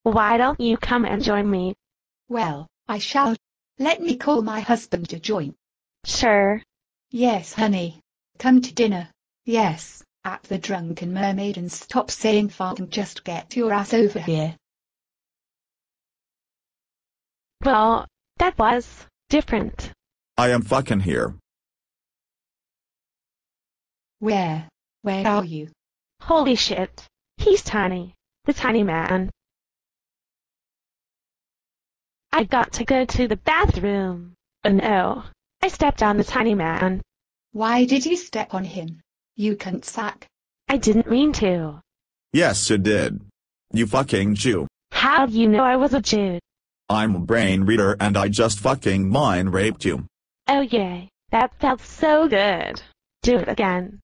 Why don't you come and join me? Well, I shall. Let me call my husband to join. Sure. Yes, honey. Come to dinner. Yes, at the Drunken Mermaid, and stop saying fuck and just get your ass over here. Well, that was different. I am fucking here. Where? Where are you? Holy shit. He's tiny. The tiny man. I got to go to the bathroom. Oh no. I stepped on the tiny man. Why did you step on him? You cunt sack. I didn't mean to. Yes, you did. You fucking Jew. How'd you know I was a Jew? I'm a brain reader and I just fucking mind raped you. Oh yay. That felt so good. Do it again.